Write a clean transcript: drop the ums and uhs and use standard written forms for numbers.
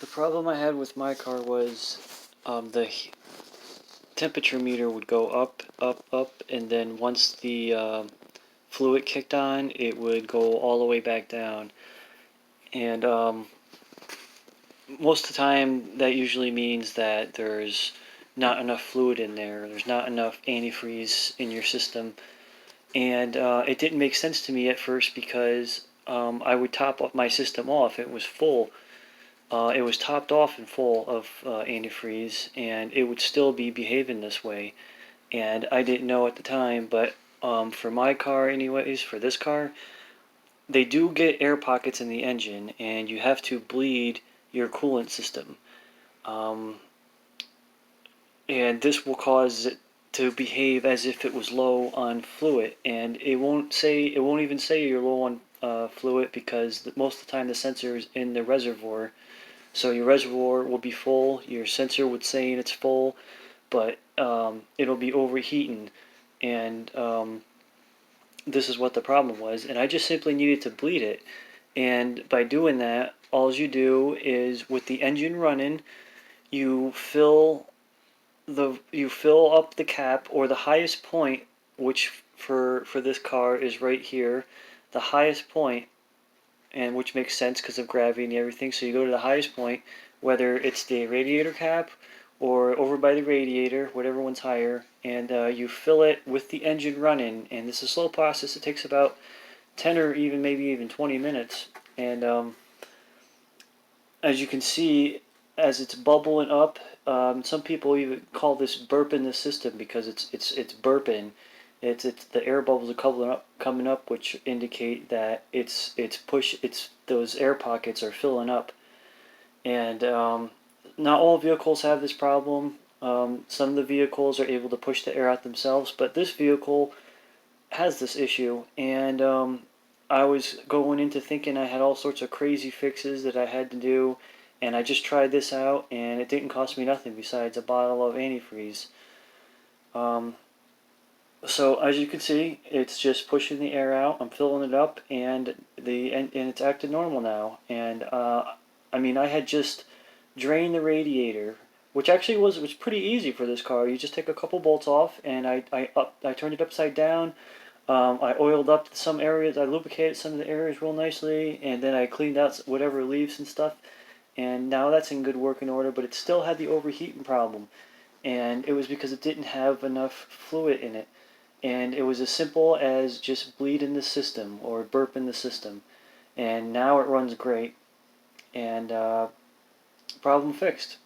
The problem I had with my car was the temperature meter would go up, up, up, and then once the fluid kicked on, it would go all the way back down. And most of the time, that usually means that there's not enough fluid in there. There's not enough antifreeze in your system. And it didn't make sense to me at first because I would top up my system off. It was full. It was topped off and full of antifreeze, and it would still be behaving this way. And I didn't know at the time, but for my car, anyways, for this car, they do get air pockets in the engine, and you have to bleed your coolant system. Um, and this will cause it to behave as if it was low on fluid, and it won't even say you're low on fluid because most of the time the sensor is in the reservoir. So your reservoir will be full, your sensor would say it's full, but it'll be overheating, and this is what the problem was. And I just simply needed to bleed it, and by doing that, all you do is with the engine running, you fill you fill up the cap, or the highest point, which for this car is right here, the highest point, and which makes sense because of gravity and everything. So you go to the highest point, whether it's the radiator cap or over by the radiator, whatever one's higher, and you fill it with the engine running. And this is a slow process. It takes about 10 or even maybe even 20 minutes. And as you can see, as it's bubbling up, some people even call this burping the system because it's burping. It's the air bubbles are coming up, which indicate that it's those air pockets are filling up. And not all vehicles have this problem. Some of the vehicles are able to push the air out themselves, but this vehicle has this issue. And I was going into thinking I had all sorts of crazy fixes that I had to do, and I just tried this out, and it didn't cost me nothing besides a bottle of antifreeze. So as you can see, it's just pushing the air out. I'm filling it up, and it's acting normal now. And I mean, I had just drained the radiator, which actually was pretty easy for this car. You just take a couple bolts off, and I turned it upside down. I oiled up some areas. I lubricated some of the areas real nicely, and then I cleaned out whatever leaves and stuff. And now that's in good working order, but it still had the overheating problem, and it was because it didn't have enough fluid in it. And it was as simple as just bleeding the system or burping the system. And now it runs great, and problem fixed.